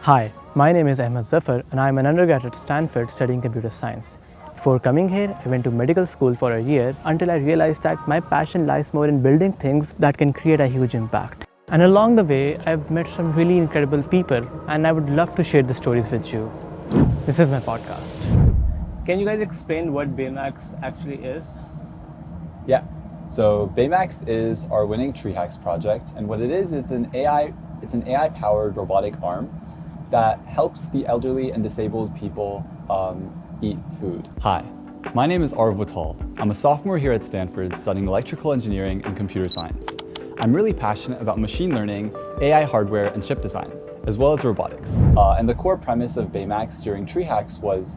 Hi, my name is Ahmad Zafar and I am an undergrad at Stanford studying computer science. Before coming here, I went to medical school for a year until I realized that my passion lies more in building things that can create a huge impact. And along the way, I've met some really incredible people and I would love to share the stories with you. This is my podcast. Can you guys explain what Baymax actually is? Yeah, so Baymax is our winning Treehacks project, and what it is an AI-powered robotic arm that helps the elderly and disabled people eat food. Hi, my name is Aarav. I'm a sophomore here at Stanford studying electrical engineering and computer science. I'm really passionate about machine learning, AI hardware, and chip design, as well as robotics. And the core premise of Baymax during Treehacks was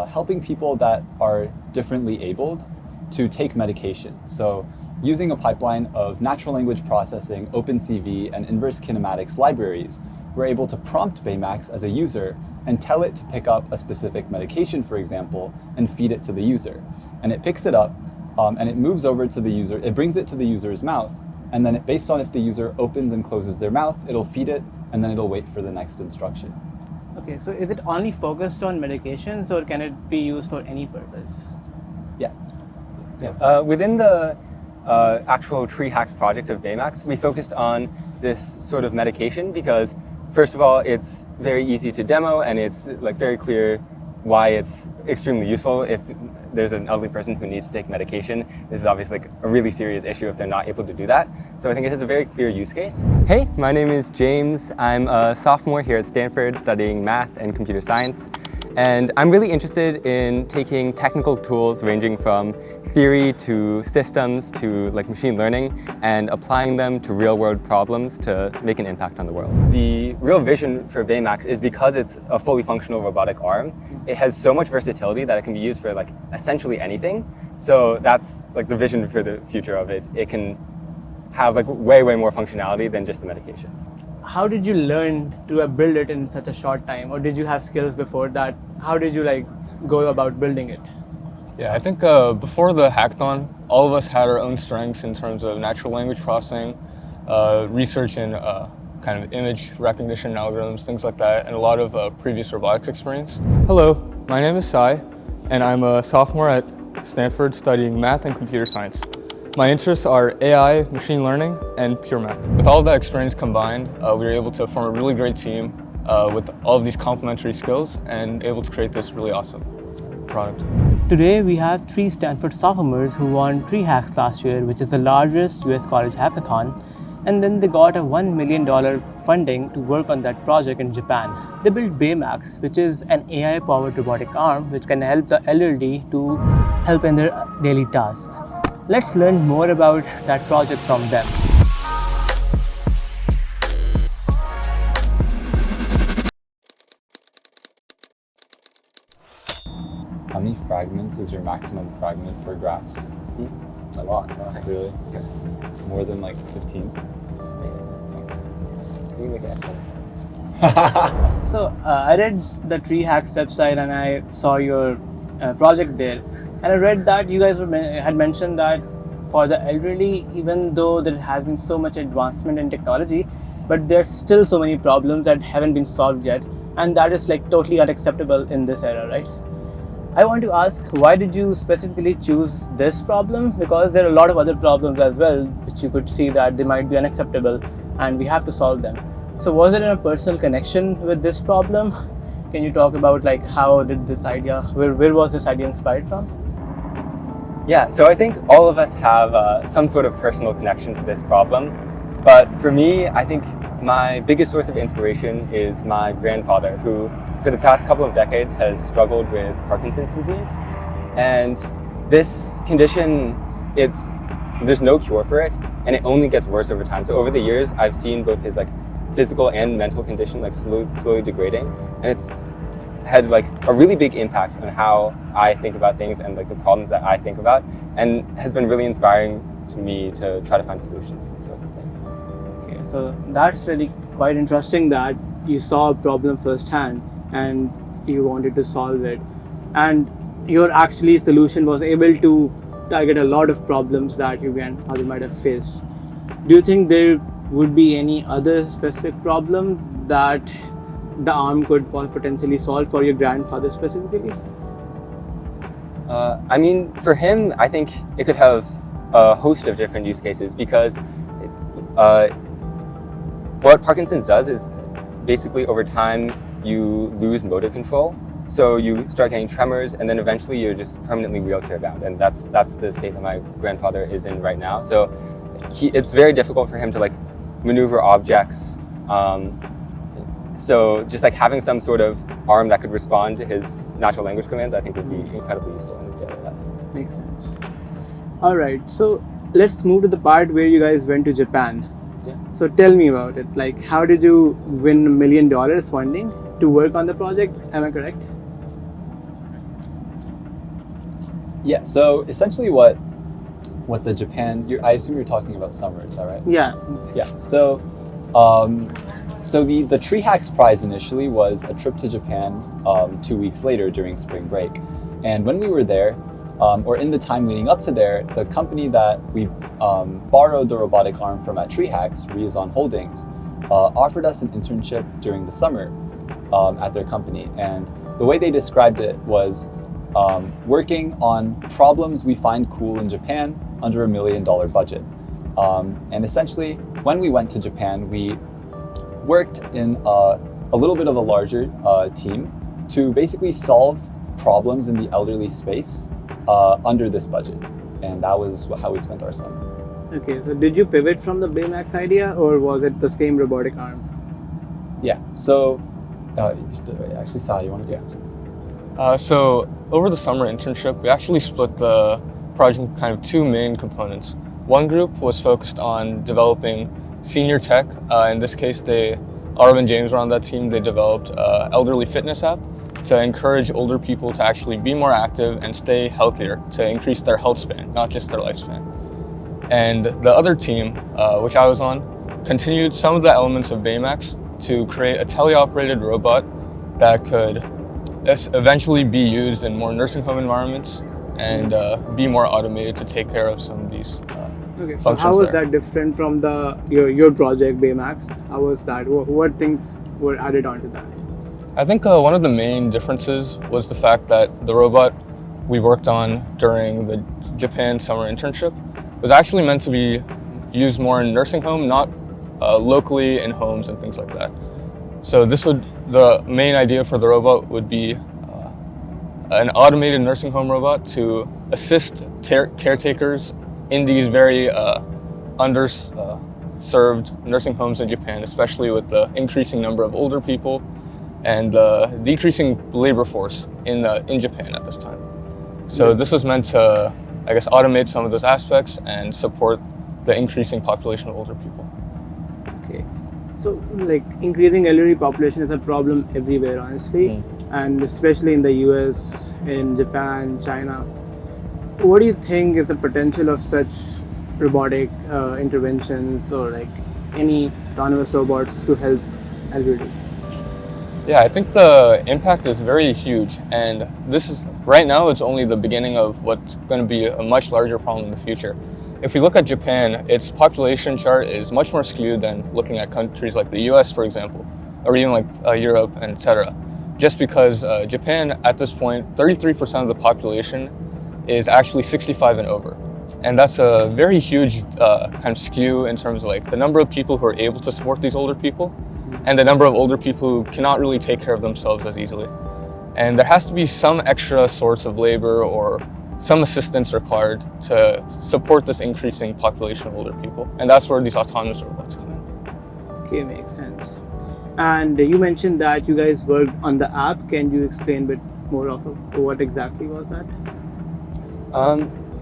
helping people that are differently abled to take medication. So using a pipeline of natural language processing, OpenCV, and inverse kinematics libraries, we're able to prompt Baymax as a user and tell it to pick up a specific medication, for example, and feed it to the user. And it picks it up and it moves over to the user, it brings it to the user's mouth, and then based on if the user opens and closes their mouth, it'll feed it, and then it'll wait for the next instruction. Okay, so is it only focused on medications or can it be used for any purpose? Yeah. Within the actual Treehacks project of Baymax, we focused on this sort of medication because, first of all, it's very easy to demo and it's like very clear why it's extremely useful if there's an elderly person who needs to take medication. This is obviously like a really serious issue if they're not able to do that. So I think it has a very clear use case. Hey, my name is James. I'm a sophomore here at Stanford studying math and computer science. And I'm really interested in taking technical tools ranging from theory to systems to like machine learning and applying them to real world problems to make an impact on the world. The real vision for Baymax is because it's a fully functional robotic arm, it has so much versatility that it can be used for like essentially anything. So that's like the vision for the future of it. It can have like way more functionality than just the medications. How did you learn to build it in such a short time, or did you have skills before that? How did you go about building it? Yeah, I think before the hackathon, all of us had our own strengths in terms of natural language processing, research in kind of image recognition algorithms, things like that, and a lot of previous robotics experience. Hello, my name is Sai, and I'm a sophomore at Stanford studying math and computer science. My interests are AI, machine learning, and pure math. With all of that experience combined, we were able to form a really great team with all of these complementary skills and able to create this really awesome product. Today we have 3 Stanford sophomores who won Treehacks last year, which is the largest US college hackathon, and then they got a $1 million funding to work on that project in Japan. They built Baymax, which is an AI-powered robotic arm which can help the elderly to help in their daily tasks. Let's learn more about that project from them. How many fragments is your maximum fragment per grass? A lot. Really? Yeah. More than like 15? You make an estimate. So I read the Treehacks website and I saw your project there. And I read that you guys had mentioned that for the elderly, even though there has been so much advancement in technology, but there's still so many problems that haven't been solved yet. And that is totally unacceptable in this era, right? I want to ask, why did you specifically choose this problem? Because there are a lot of other problems as well, which you could see that they might be unacceptable and we have to solve them. So was it in a personal connection with this problem? Can you talk about how did this idea, where was this idea inspired from? Yeah, so I think all of us have some sort of personal connection to this problem. But for me, I think my biggest source of inspiration is my grandfather, who for the past couple of decades has struggled with Parkinson's disease. And this condition, there's no cure for it, and it only gets worse over time. So over the years, I've seen both his physical and mental condition slowly degrading, and it's had a really big impact on how I think about things and the problems that I think about, and has been really inspiring to me to try to find solutions to these sorts of things. Okay, so that's really quite interesting that you saw a problem firsthand and you wanted to solve it, and your actually solution was able to target a lot of problems that you might have faced. Do you think there would be any other specific problem that the arm could potentially solve for your grandfather specifically? I mean, for him, I think it could have a host of different use cases because what Parkinson's does is basically over time you lose motor control. So you start getting tremors, and then eventually you're just permanently wheelchair bound, and that's the state that my grandfather is in right now. So it's very difficult for him to like maneuver objects. So just like having some sort of arm that could respond to his natural language commands, I think would be incredibly useful in his daily life. Makes sense. All right, so let's move to the part where you guys went to Japan. Yeah. So tell me about it. Like, how did you win $1 million funding to work on the project? Am I correct? Yeah. So essentially, what the Japan? I assume you're talking about summer. Is that right? Yeah. Yeah. So, the Treehacks prize initially was a trip to Japan 2 weeks later during spring break, and when we were there, or in the time leading up to there, the company that we borrowed the robotic arm from at Treehacks, Reazon Holdings, offered us an internship during the summer at their company, and the way they described it was working on problems we find cool in Japan under $1 million budget. And essentially, when we went to Japan, we worked in a little bit of a larger team to basically solve problems in the elderly space under this budget. And that was how we spent our summer. Okay, so did you pivot from the Baymax idea, or was it the same robotic arm? Yeah, so actually, Sai, you wanted to answer? So over the summer internship, we actually split the project in kind of two main components. One group was focused on developing senior tech. In this case, Aarav and James were on that team. They developed an elderly fitness app to encourage older people to actually be more active and stay healthier, to increase their health span, not just their lifespan. And the other team, which I was on, continued some of the elements of Baymax to create a teleoperated robot that could eventually be used in more nursing home environments and be more automated to take care of some of these Okay, so how was that different from your project Baymax? How was that? What things were added onto that? I think one of the main differences was the fact that the robot we worked on during the Japan summer internship was actually meant to be used more in nursing home, not locally in homes and things like that. So the main idea for the robot would be an automated nursing home robot to assist caretakers in these very underserved nursing homes in Japan, especially with the increasing number of older people and the decreasing labor force in Japan at this time. So this was meant to, I guess, automate some of those aspects and support the increasing population of older people. Okay, so like increasing elderly population is a problem everywhere, honestly, and especially in the US, in Japan, China. What do you think is the potential of such robotic interventions or like any autonomous robots to help elderly? Yeah, I think the impact is very huge, and right now it's only the beginning of what's going to be a much larger problem in the future. If we look at Japan, its population chart is much more skewed than looking at countries like the US, for example, or even like Europe and etc. Just because Japan, at this point, 33% of the population is actually 65 and over. And that's a very huge kind of skew in terms of like the number of people who are able to support these older people and the number of older people who cannot really take care of themselves as easily. And there has to be some extra source of labor or some assistance required to support this increasing population of older people. And that's where these autonomous robots come in. Okay, makes sense. And you mentioned that you guys worked on the app. Can you explain a bit more of what exactly was that?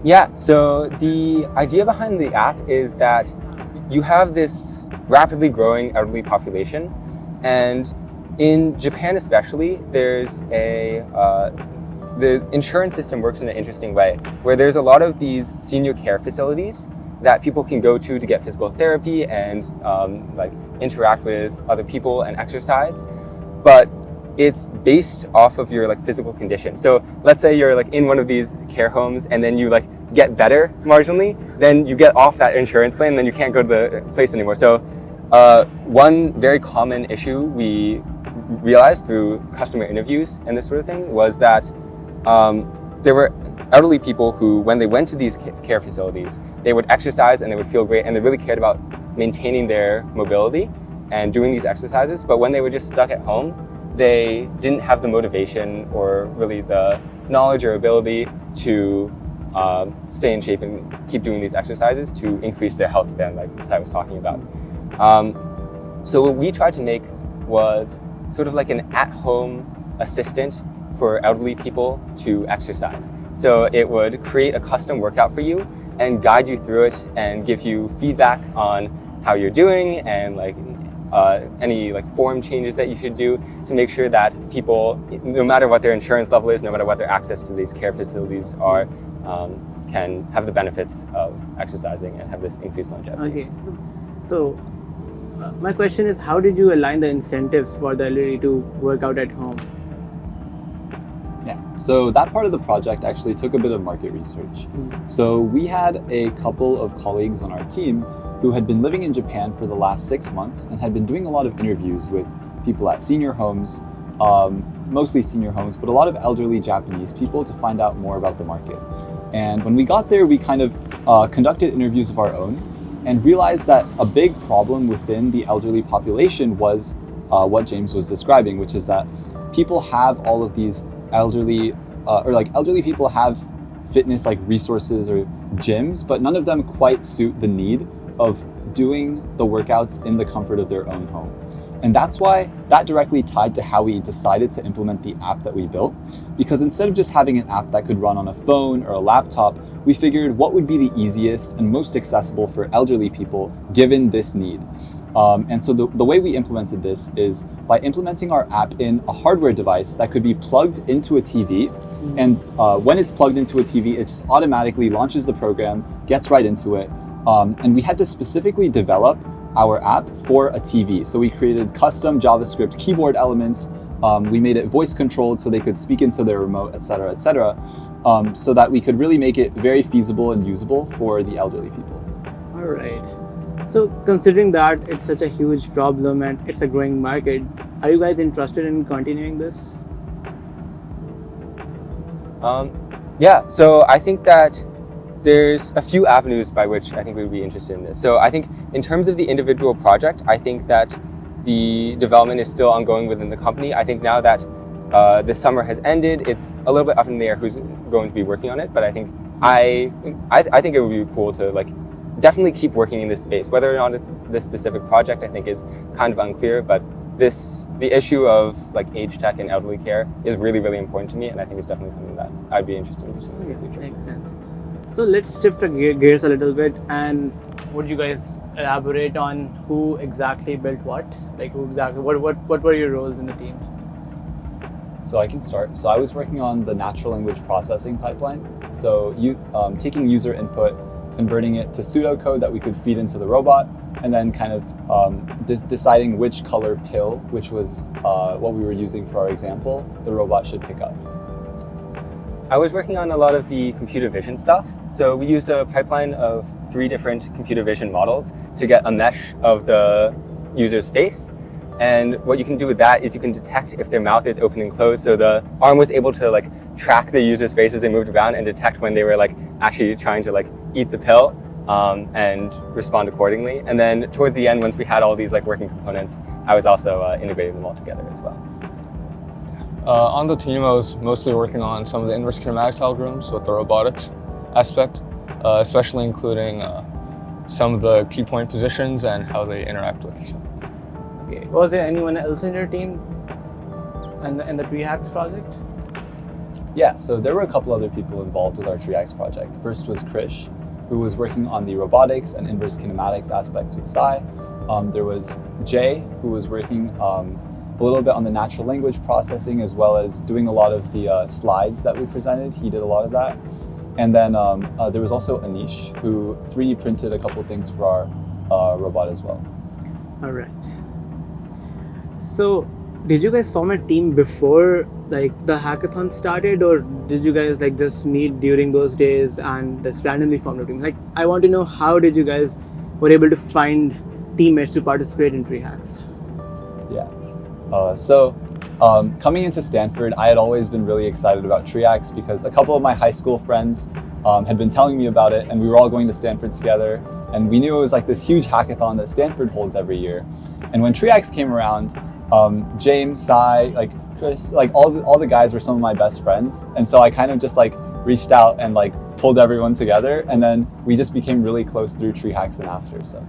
Yeah, so the idea behind the app is that you have this rapidly growing elderly population, and in Japan especially, there's the insurance system works in an interesting way, where there's a lot of these senior care facilities that people can go to get physical therapy and like interact with other people and exercise, but it's based off of your like physical condition. So let's say you're like in one of these care homes and then you like get better marginally, then you get off that insurance plan and then you can't go to the place anymore. So one very common issue we realized through customer interviews and this sort of thing was that there were elderly people who, when they went to these care facilities, they would exercise and they would feel great, and they really cared about maintaining their mobility and doing these exercises. But when they were just stuck at home, they didn't have the motivation or really the knowledge or ability to stay in shape and keep doing these exercises to increase their health span, like Sai was talking about. So what we tried to make was sort of like an at-home assistant for elderly people to exercise. So it would create a custom workout for you and guide you through it and give you feedback on how you're doing and like any like form changes that you should do to make sure that people, no matter what their insurance level is, no matter what their access to these care facilities are, can have the benefits of exercising and have this increased longevity. Okay, so my question is, how did you align the incentives for the elderly to work out at home? Yeah, so that part of the project actually took a bit of market research. So we had a couple of colleagues on our team who had been living in Japan for the last 6 months and had been doing a lot of interviews with people at senior homes, mostly senior homes, but a lot of elderly Japanese people to find out more about the market. And when we got there, we kind of conducted interviews of our own and realized that a big problem within the elderly population was what James was describing, which is that people have all of these elderly people have fitness like resources or gyms, but none of them quite suit the need of doing the workouts in the comfort of their own home. And that's why that directly tied to how we decided to implement the app that we built. Because instead of just having an app that could run on a phone or a laptop, we figured what would be the easiest and most accessible for elderly people given this need. And so the way we implemented this is by implementing our app in a hardware device that could be plugged into a TV. And when it's plugged into a TV, it just automatically launches the program, gets right into it. And we had to specifically develop our app for a TV. So we created custom JavaScript keyboard elements. We made it voice controlled so they could speak into their remote, et cetera, so that we could really make it very feasible and usable for the elderly people. All right. So considering that it's such a huge problem and it's a growing market, are you guys interested in continuing this? Yeah, so I think that there's a few avenues by which I think we would be interested in this. So I think in terms of the individual project, I think that the development is still ongoing within the company. I think now that the summer has ended, it's a little bit up in the air who's going to be working on it. But I think I think it would be cool to like definitely keep working in this space. Whether or not it's this specific project, I think is kind of unclear. But the issue of like age tech and elderly care is really, really important to me, and I think it's definitely something that I'd be interested in pursuing in the future. Makes sense. So let's shift the gears a little bit, and would you guys elaborate on who exactly built what? Like what were your roles in the team? So I can start. So I was working on the natural language processing pipeline. So taking user input, converting it to pseudocode that we could feed into the robot, and then kind of deciding which color pill, which was what we were using for our example, the robot should pick up. I was working on a lot of the computer vision stuff. So we used a pipeline of 3 different computer vision models to get a mesh of the user's face. And what you can do with that is you can detect if their mouth is open and closed. So the arm was able to like track the user's face as they moved around and detect when they were like actually trying to like eat the pill and respond accordingly. And then towards the end, once we had all these like working components, I was also integrating them all together as well. On the team, I was mostly working on some of the inverse kinematics algorithms with the robotics aspect, especially including some of the key point positions and how they interact with each other. Okay. Was there anyone else in your team in the Treehacks project? Yeah, so there were a couple other people involved with our Treehacks project. First was Krish, who was working on the robotics and inverse kinematics aspects with Sai. There was Jay, who was working a little bit on the natural language processing, as well as doing a lot of the slides that we presented. He did a lot of that. And then there was also Anish, who 3D printed a couple things for our robot as well. All right. So did you guys form a team before like the hackathon started, or did you guys like just meet during those days and just randomly form a team? Like, I want to know, how did you guys were able to find teammates to participate in Treehacks? Yeah. Coming into Stanford, I had always been really excited about Treehacks because a couple of my high school friends had been telling me about it, and we were all going to Stanford together, and we knew it was like this huge hackathon that Stanford holds every year. And when Treehacks came around, James, Sai, like Chris, like all the guys were some of my best friends, and so I kind of just like reached out and like pulled everyone together, and then we just became really close through Treehacks and after. So.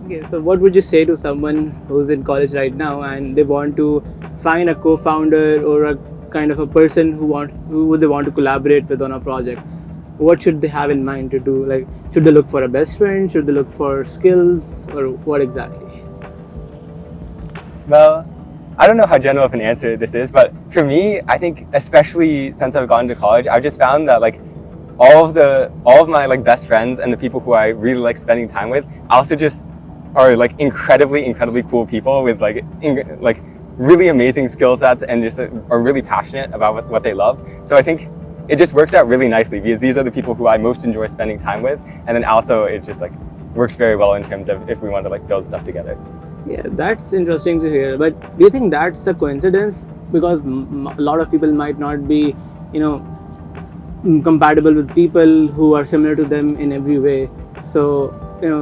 Okay, so what would you say to someone who's in college right now and they want to find a co-founder or a kind of a person who they want to collaborate with on a project? What should they have in mind to do? Like, should they look for a best friend? Should they look for skills, or what exactly? Well, I don't know how general of an answer this is, but for me, I think especially since I've gone to college, I've just found that like all of my like best friends and the people who I really like spending time with also just are like incredibly cool people with like really amazing skill sets and just are really passionate about what they love. So I think it just works out really nicely because these are the people who I most enjoy spending time with, and then also it just like works very well in terms of if we want to like build stuff together. Yeah, that's interesting to hear. But do you think that's a coincidence? Because a lot of people might not be, compatible with people who are similar to them in every way. So,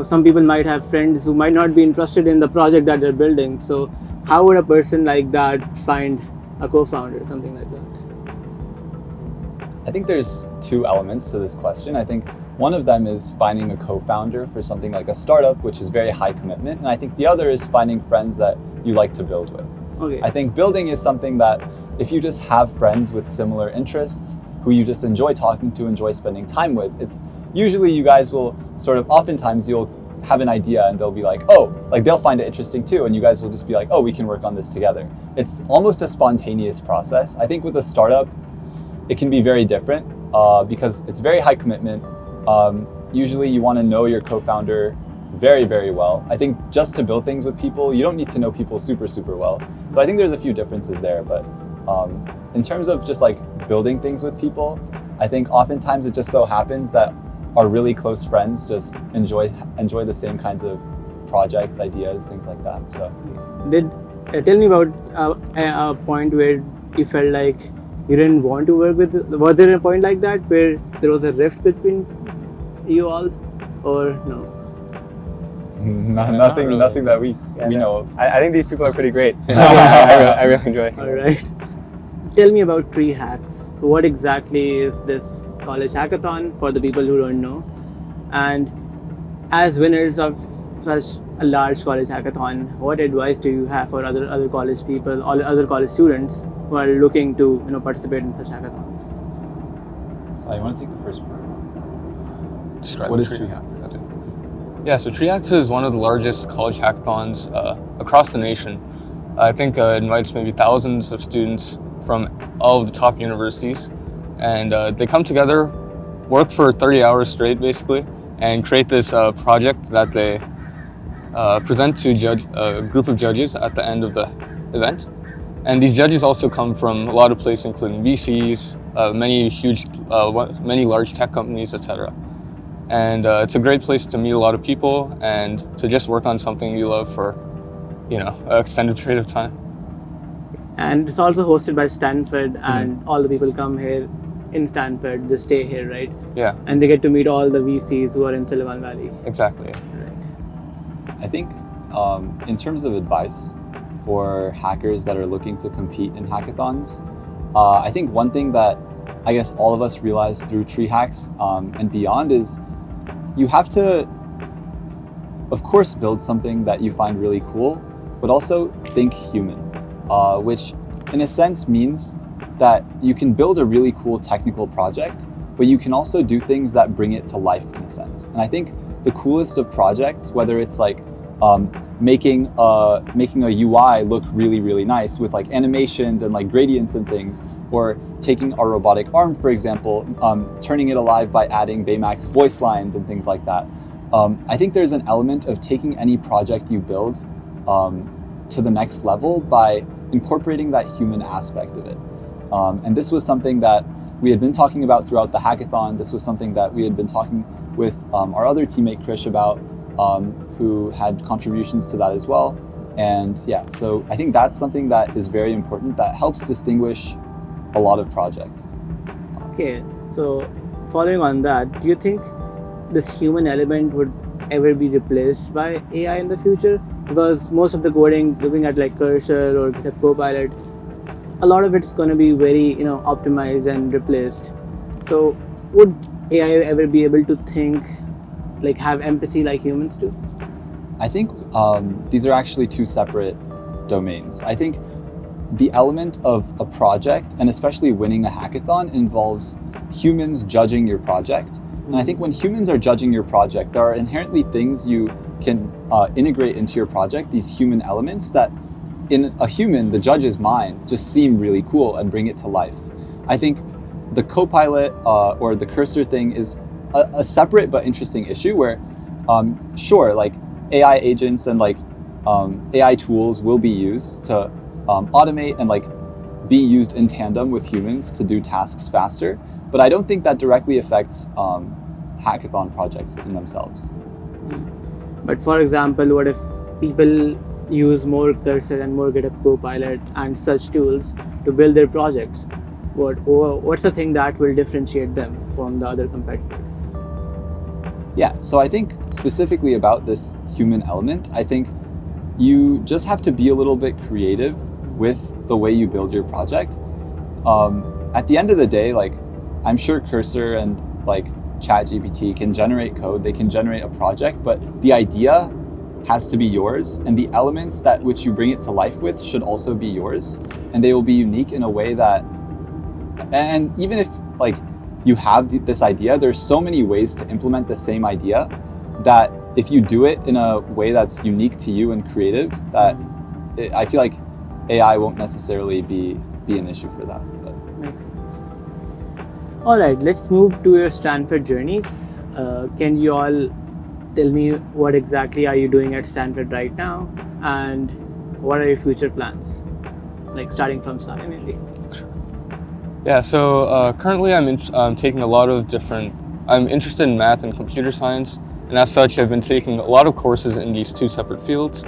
some people might have friends who might not be interested in the project that they're building. So how would a person like that find a co-founder, something like that? I think there's two elements to this question. I think one of them is finding a co-founder for something like a startup, which is very high commitment. And I think the other is finding friends that you like to build with. Okay. I think building is something that if you just have friends with similar interests, who you just enjoy talking to, enjoy spending time with, it's usually you guys will oftentimes you'll have an idea and they'll be like, oh, like they'll find it interesting too. And you guys will just be like, oh, we can work on this together. It's almost a spontaneous process. I think with a startup, it can be very different because it's very high commitment. Usually you want to know your co-founder very, very well. I think just to build things with people, you don't need to know people super, super well. So I think there's a few differences there, but in terms of just like building things with people, I think oftentimes it just so happens that our really close friends just enjoy the same kinds of projects, ideas, things like that. So, tell me about a point where you felt like you didn't want to work with. Was there a point like that where there was a rift between you all, or no? Nothing really. Nothing that we know of. I think these people are pretty great. I really enjoy it. All right. Tell me about Treehacks. What exactly is this college hackathon for the people who don't know? And as winners of such a large college hackathon, what advice do you have for other college people, or other college students who are looking to participate in such hackathons? So you want to take the first part? Describe What is Treehacks? Treehacks? Yeah, so Treehacks is one of the largest college hackathons across the nation. I think it invites maybe thousands of students from all of the top universities, and they come together, work for 30 hours straight basically, and create this project that they present to a group of judges at the end of the event. And these judges also come from a lot of places, including VCs, many large tech companies, etc. And it's a great place to meet a lot of people and to just work on something you love for, an extended period of time. And it's also hosted by Stanford, and all the people come here in Stanford, they stay here, right? Yeah, And they get to meet all the VCs who are in Silicon Valley. exactly. I think in terms of advice for hackers that are looking to compete in hackathons, I think one thing that I guess all of us realized through Treehacks and beyond is you have to, of course, build something that you find really cool, but also think human, which in a sense means that you can build a really cool technical project, but you can also do things that bring it to life in a sense. And I think the coolest of projects, whether it's like making a UI look really, really nice with like animations and like gradients and things, or taking our robotic arm, for example, turning it alive by adding Baymax voice lines and things like that. I think there's an element of taking any project you build to the next level by incorporating that human aspect of it. And this was something that we had been talking about throughout the hackathon. This was something that we had been talking with our other teammate Krish about, who had contributions to that as well. And yeah, so I think that's something that is very important that helps distinguish a lot of projects. Okay, so following on that, do you think this human element would ever be replaced by AI in the future? Because most of the coding, looking at like Cursor or GitHub Copilot, a lot of it's going to be very optimized and replaced. So would AI ever be able to think, like have empathy like humans do? I think these are actually two separate domains. I think the element of a project, and especially winning a hackathon, involves humans judging your project. And I think when humans are judging your project, there are inherently things you can integrate into your project, these human elements that in a human, the judge's mind, just seem really cool and bring it to life. I think the Copilot or the Cursor thing is a separate but interesting issue where, sure, like AI agents and like AI tools will be used to automate and like be used in tandem with humans to do tasks faster. But I don't think that directly affects hackathon projects in themselves. But for example, what if people use more Cursor and more GitHub Copilot and such tools to build their projects? What's the thing that will differentiate them from the other competitors? Yeah, so I think specifically about this human element, I think you just have to be a little bit creative with the way you build your project. At the end of the day, like I'm sure Cursor and like ChatGPT can generate code, they can generate a project, but the idea has to be yours, and the elements that which you bring it to life with should also be yours, and they will be unique in a way that, and even if like you have this idea, there's so many ways to implement the same idea that if you do it in a way that's unique to you and creative, that I feel like AI won't necessarily be an issue for that. But. Makes sense. All right, let's move to your Stanford journeys. Can you all tell me what exactly are you doing at Stanford right now, and what are your future plans? Like starting from Sai maybe. Yeah, so currently I'm taking a lot of I'm interested in math and computer science, and as such I've been taking a lot of courses in these two separate fields,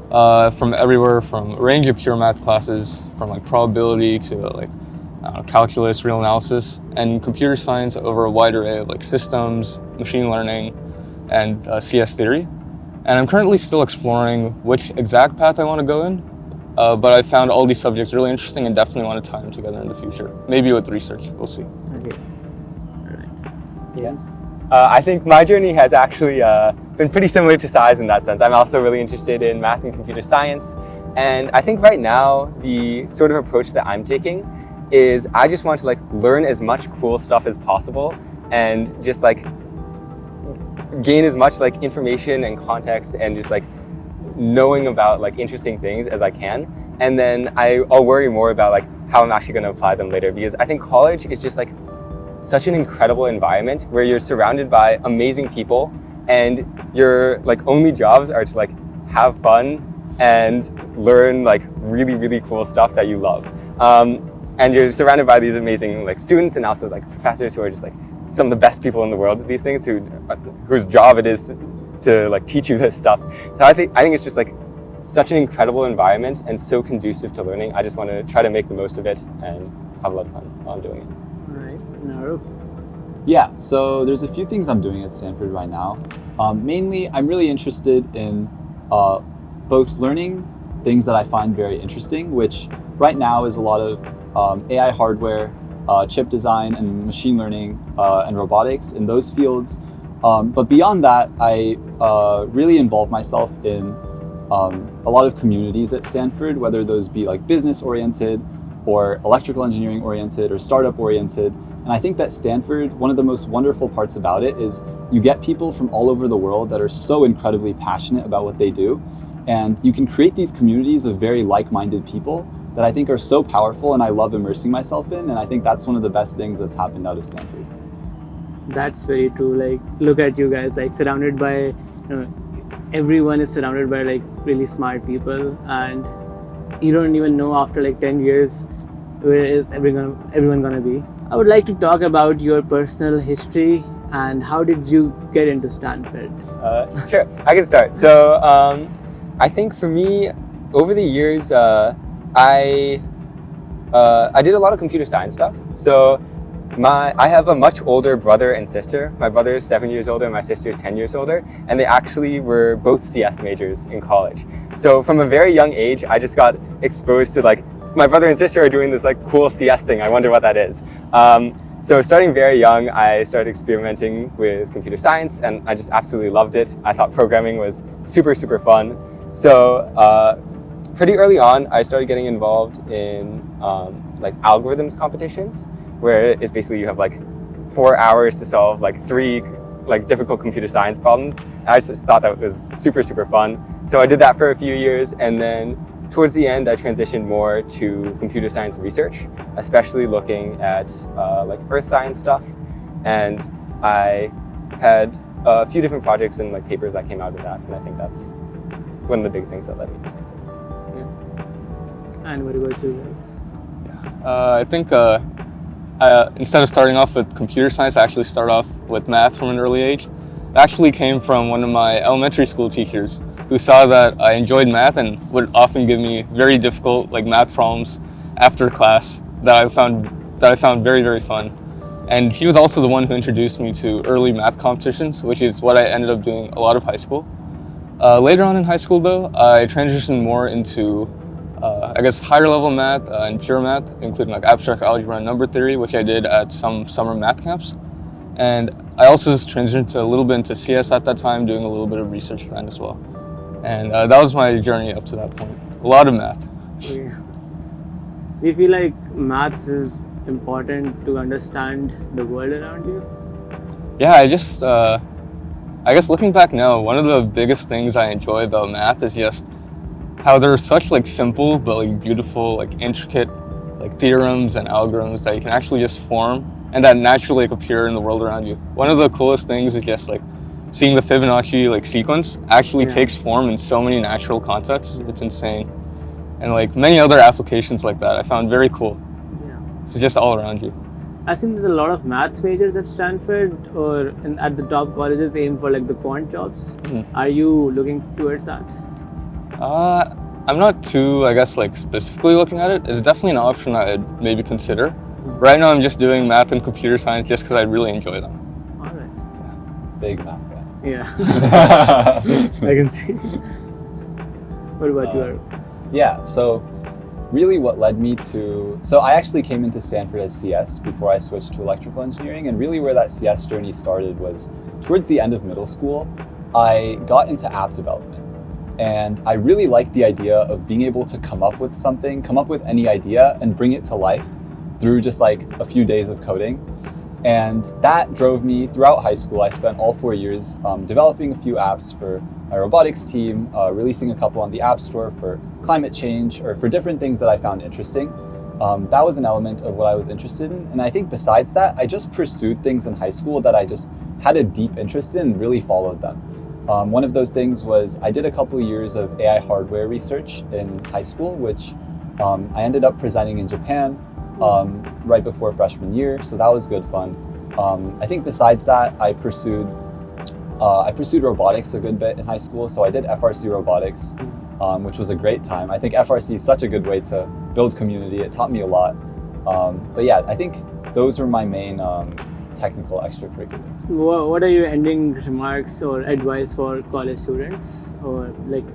from everywhere from a range of pure math classes, from like probability to like calculus, real analysis, and computer science over a wide array of like systems, machine learning, and CS theory. And I'm currently still exploring which exact path I want to go in, but I found all these subjects really interesting and definitely want to tie them together in the future. Maybe with research, we'll see. Okay. All right. James? I think my journey has actually been pretty similar to Sai's in that sense. I'm also really interested in math and computer science, and I think right now the sort of approach that I'm taking is I just want to like learn as much cool stuff as possible and just like gain as much like information and context and just like knowing about like interesting things as I can, and then I'll worry more about like how I'm actually going to apply them later, because I think college is just like such an incredible environment where you're surrounded by amazing people and your like only jobs are to like have fun and learn like really, really cool stuff that you love. And you're surrounded by these amazing like students and also like professors who are just like some of the best people in the world at these things, whose job it is to like teach you this stuff. So I think it's just like such an incredible environment and so conducive to learning. I just want to try to make the most of it and have a lot of fun while I'm doing it. All right. Aarav? Yeah, so there's a few things I'm doing at Stanford right now. Mainly, I'm really interested in both learning things that I find very interesting, which right now is a lot of AI hardware, chip design, and machine learning and robotics in those fields. But beyond that, I really involve myself in a lot of communities at Stanford, whether those be like business oriented or electrical engineering oriented or startup oriented. And I think that Stanford, one of the most wonderful parts about it is you get people from all over the world that are so incredibly passionate about what they do. And you can create these communities of very like-minded people that I think are so powerful, and I love immersing myself in. And I think that's one of the best things that's happened out of Stanford. That's very true. Like, look at you guys, like surrounded by, everyone is surrounded by like really smart people, and you don't even know after like 10 years where is everyone gonna be. I would like to talk about your personal history and how did you get into Stanford? Sure, I can start. So I think for me, over the years, I did a lot of computer science stuff. So I have a much older brother and sister. My brother is 7 years older, my sister is 10 years older, and they actually were both CS majors in college. So from a very young age, I just got exposed to like, my brother and sister are doing this like cool CS thing. I wonder what that is. So starting very young, I started experimenting with computer science, and I just absolutely loved it. I thought programming was super, super fun. So pretty early on, I started getting involved in like algorithms competitions, where it's basically you have like 4 hours to solve like 3 like difficult computer science problems. And I just thought that was super, super fun. So I did that for a few years, and then towards the end, I transitioned more to computer science research, especially looking at like earth science stuff. And I had a few different projects and like papers that came out of that. And I think that's one of the big things that led me to Stanford. Yeah. And what about you guys? I think instead of starting off with computer science, I actually started off with math from an early age. It actually came from one of my elementary school teachers who saw that I enjoyed math and would often give me very difficult like math problems after class that I found very, very fun. And he was also the one who introduced me to early math competitions, which is what I ended up doing a lot of high school. Later on in high school though, I transitioned more into I guess higher level math and pure math, including like abstract algebra and number theory, which I did at some summer math camps. And I also transitioned to a little bit into CS at that time, doing a little bit of research then as well. And that was my journey up to that point. A lot of math. Yeah. Do you feel like maths is important to understand the world around you? Yeah, I guess looking back now, one of the biggest things I enjoy about math is just how there are such like simple but like beautiful, like intricate like theorems and algorithms that you can actually just form and that naturally like appear in the world around you. One of the coolest things is just like seeing the Fibonacci like sequence actually takes form in so many natural contexts. It's insane. And like many other applications like that I found very cool. Yeah. It's just all around you. I think there's a lot of maths majors at Stanford or at the top colleges aim for like the quant jobs. Are you looking towards that? I'm not too, I guess, like specifically looking at it. It's definitely an option that I'd maybe consider. Right now I'm just doing math and computer science just because I really enjoy them. All right. Big math fan. Yeah. I can see. What about you, Aarav? Yeah, so really what led me to, so I actually came into Stanford as CS before I switched to electrical engineering, and really where that CS journey started was towards the end of middle school. I got into app development. And I really liked the idea of being able to come up with something, come up with any idea and bring it to life through just like a few days of coding. And that drove me throughout high school. I spent all 4 years developing a few apps for my robotics team, releasing a couple on the App Store for climate change or for different things that I found interesting. That was an element of what I was interested in. And I think besides that, I just pursued things in high school that I just had a deep interest in and really followed them. One of those things was I did a couple of years of AI hardware research in high school, which I ended up presenting in Japan right before freshman year, so that was good fun. I think besides that, I pursued robotics a good bit in high school, so I did FRC robotics, which was a great time. I think FRC is such a good way to build community. It taught me a lot. But yeah, I think those were my main technical extracurriculars. What are your ending remarks or advice for college students or like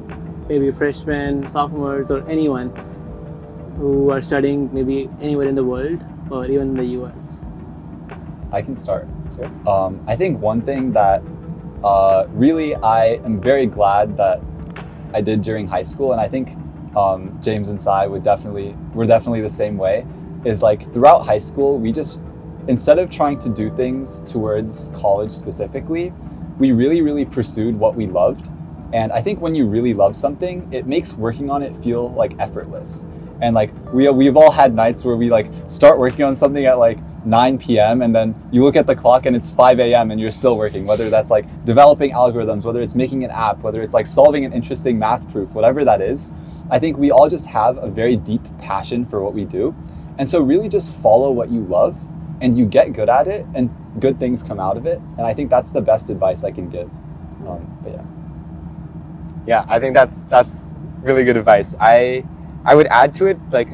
maybe freshmen, sophomores or anyone who are studying maybe anywhere in the world or even in the US? I can start. Sure. I think one thing that really I am very glad that I did during high school, and I think James and Sai were definitely the same way, is like throughout high school, we just, instead of trying to do things towards college specifically, we really pursued what we loved. And I think when you really love something, it makes working on it feel like effortless. And like we've all had nights where we like start working on something at like 9 p.m. and then you look at the clock and it's 5 a.m. and you're still working, whether that's like developing algorithms, whether it's making an app, whether it's like solving an interesting math proof, whatever that is. I think we all just have a very deep passion for what we do. And so really just follow what you love and you get good at it and good things come out of it. And I think that's the best advice I can give. But yeah. Yeah, I think that's really good advice. I would add to it like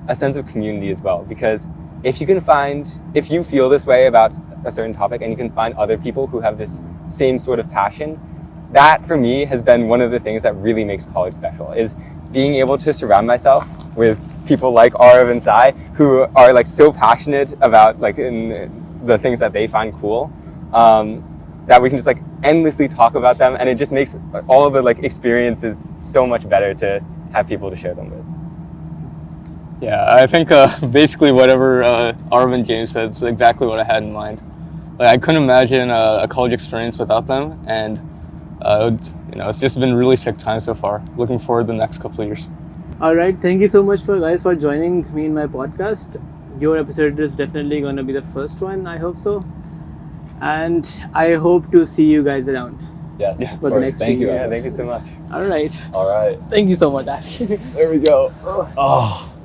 a sense of community as well, because if you feel this way about a certain topic and you can find other people who have this same sort of passion, that for me has been one of the things that really makes college special, is being able to surround myself with people like Aarav and Sai who are like so passionate about like in the things that they find cool, that we can just like endlessly talk about them, and it just makes all of the like experiences so much better to have people to share them with. Yeah, I think basically whatever Aarav and James said is exactly what I had in mind. Like, I couldn't imagine a college experience without them, and it's just been really sick time so far. Looking forward to the next couple of years. All right, thank you so much for joining me in my podcast. Your episode is definitely going to be the first one, I hope so. And I hope to see you guys around. Yes, Yeah, of for the course. next Thank few you. years. Yeah, thank you so much. All right. All right. Thank you so much, Ash. There we go. Oh.